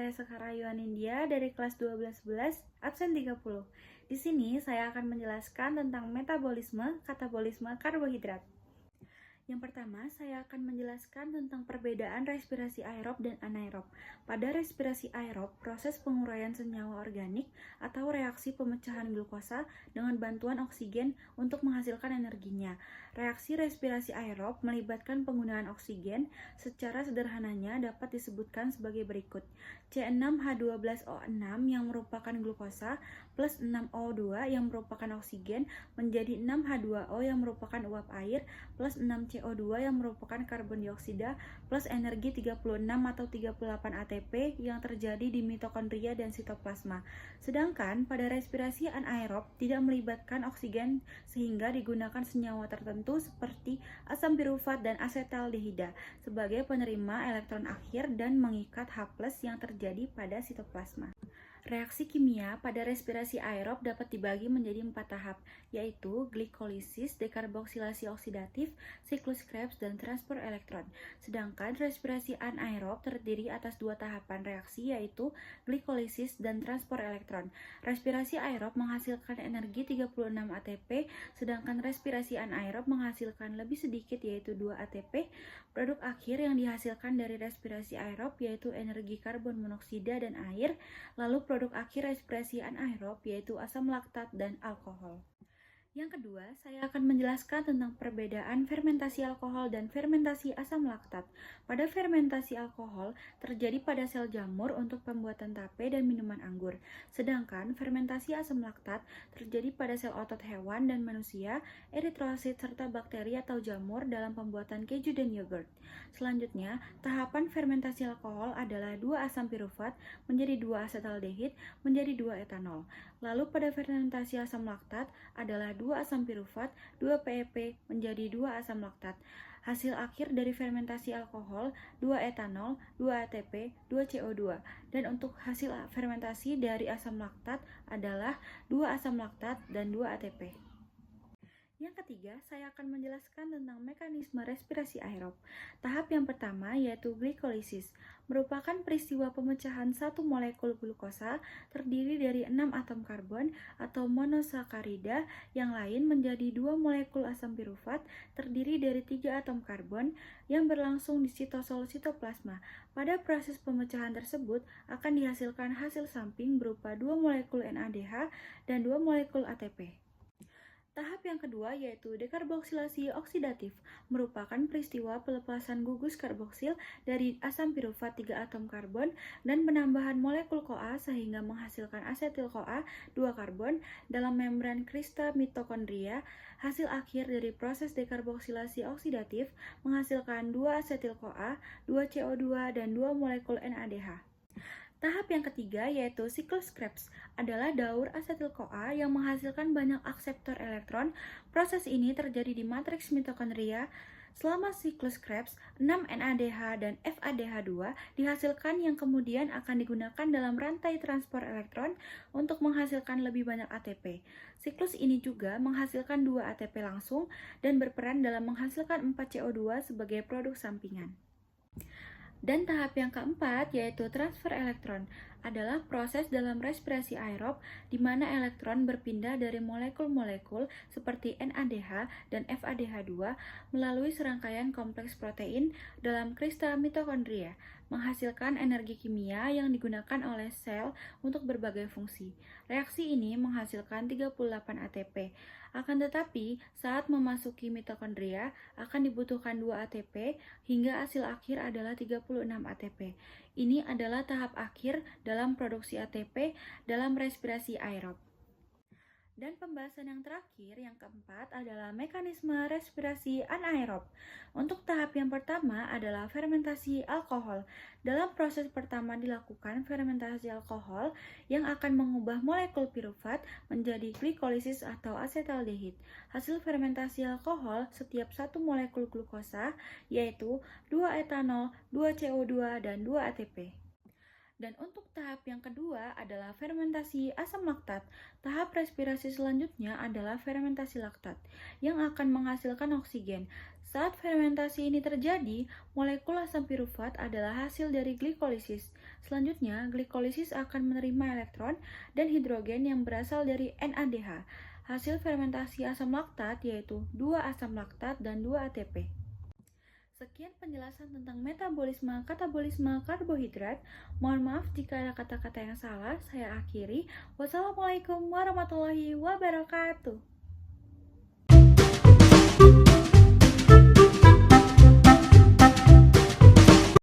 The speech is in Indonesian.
saya Sekar Ayu Anindya dari kelas 1211, absen 30. Di sini saya akan menjelaskan tentang metabolisme, katabolisme karbohidrat. Yang pertama, saya akan menjelaskan tentang perbedaan respirasi aerob dan anaerob. Pada respirasi aerob, proses penguraian senyawa organik atau reaksi pemecahan glukosa dengan bantuan oksigen untuk menghasilkan energinya. Reaksi respirasi aerob melibatkan penggunaan oksigen. Secara sederhananya dapat disebutkan sebagai berikut. C6H12O6 yang merupakan glukosa plus 6O2 yang merupakan oksigen menjadi 6H2O yang merupakan uap air plus 6CO2 yang merupakan karbon dioksida plus energi 36 atau 38 ATP yang terjadi di mitokondria dan sitoplasma. Sedangkan pada respirasi anaerob tidak melibatkan oksigen sehingga digunakan senyawa tertentu seperti asam pirufat dan asetaldehida sebagai penerima elektron akhir dan mengikat H+ yang terjadi pada sitoplasma. Reaksi kimia pada respirasi aerob dapat dibagi menjadi 4 tahap, yaitu glikolisis, dekarboksilasi oksidatif, siklus Krebs, dan transfer elektron. Sedangkan respirasi anaerob terdiri atas 2 tahapan reaksi, yaitu glikolisis dan transfer elektron. Respirasi aerob menghasilkan energi 36 ATP, sedangkan respirasi anaerob menghasilkan lebih sedikit, yaitu 2 ATP. Produk akhir yang dihasilkan dari respirasi aerob yaitu energi karbon monoksida dan air, lalu produk akhir respirasi anaerob yaitu asam laktat dan alkohol. Yang kedua, saya akan menjelaskan tentang perbedaan fermentasi alkohol dan fermentasi asam laktat. Pada fermentasi alkohol terjadi pada sel jamur untuk pembuatan tape dan minuman anggur. Sedangkan fermentasi asam laktat terjadi pada sel otot hewan dan manusia, eritrosit serta bakteri atau jamur dalam pembuatan keju dan yogurt. Selanjutnya, tahapan fermentasi alkohol adalah 2 asam pirufat menjadi 2 asetaldehid menjadi 2 etanol. Lalu pada fermentasi asam laktat adalah 2 asam pirufat, 2 PEP menjadi 2 asam laktat. Hasil akhir dari fermentasi alkohol 2 etanol, 2 ATP, 2 CO2. Dan untuk hasil fermentasi dari asam laktat adalah 2 asam laktat dan 2 ATP. Yang ketiga, saya akan menjelaskan tentang mekanisme respirasi aerob. Tahap yang pertama yaitu glikolisis, merupakan peristiwa pemecahan satu molekul glukosa terdiri dari 6 atom karbon atau monosakarida yang lain menjadi 2 molekul asam pirufat terdiri dari 3 atom karbon yang berlangsung di sitosol sitoplasma. Pada proses pemecahan tersebut akan dihasilkan hasil samping berupa 2 molekul NADH dan 2 molekul ATP. Tahap yang kedua yaitu dekarboksilasi oksidatif, merupakan peristiwa pelepasan gugus karboksil dari asam pirufat 3 atom karbon dan penambahan molekul CoA sehingga menghasilkan asetil-CoA 2 karbon dalam membran krista mitokondria. Hasil akhir dari proses dekarboksilasi oksidatif menghasilkan 2 asetil-CoA, 2 CO2 dan 2 molekul NADH. Tahap yang ketiga yaitu siklus Krebs adalah daur asetil-CoA yang menghasilkan banyak akseptor elektron. Proses ini terjadi di matriks mitokondria. Selama siklus Krebs, 6 NADH dan FADH2 dihasilkan yang kemudian akan digunakan dalam rantai transport elektron untuk menghasilkan lebih banyak ATP. Siklus ini juga menghasilkan 2 ATP langsung dan berperan dalam menghasilkan 4 CO2 sebagai produk sampingan. Dan tahap yang keempat yaitu transfer elektron adalah proses dalam respirasi aerob di mana elektron berpindah dari molekul-molekul seperti NADH dan FADH2 melalui serangkaian kompleks protein dalam krista mitokondria, menghasilkan energi kimia yang digunakan oleh sel untuk berbagai fungsi. Reaksi ini menghasilkan 38 ATP. Akan tetapi, saat memasuki mitokondria akan dibutuhkan 2 ATP hingga hasil akhir adalah 36 ATP. Ini adalah tahap akhir dalam produksi ATP dalam respirasi aerob. Dan pembahasan yang terakhir, yang keempat adalah mekanisme respirasi anaerob. Untuk tahap yang pertama adalah fermentasi alkohol. Dalam proses pertama dilakukan fermentasi alkohol yang akan mengubah molekul pirufat menjadi glikolisis atau asetaldehid. Hasil fermentasi alkohol setiap satu molekul glukosa yaitu 2 etanol, 2 CO2, dan 2 ATP. Dan untuk tahap yang kedua adalah fermentasi asam laktat. Tahap respirasi selanjutnya adalah fermentasi laktat yang akan menghasilkan oksigen. Saat fermentasi ini terjadi, molekul asam pirufat adalah hasil dari glikolisis. Selanjutnya, glikolisis akan menerima elektron dan hidrogen yang berasal dari NADH. Hasil fermentasi asam laktat yaitu 2 asam laktat dan 2 ATP. Sekian penjelasan tentang metabolisme katabolisme karbohidrat. Mohon maaf jika ada kata-kata yang salah. Saya akhiri. Wassalamualaikum warahmatullahi wabarakatuh.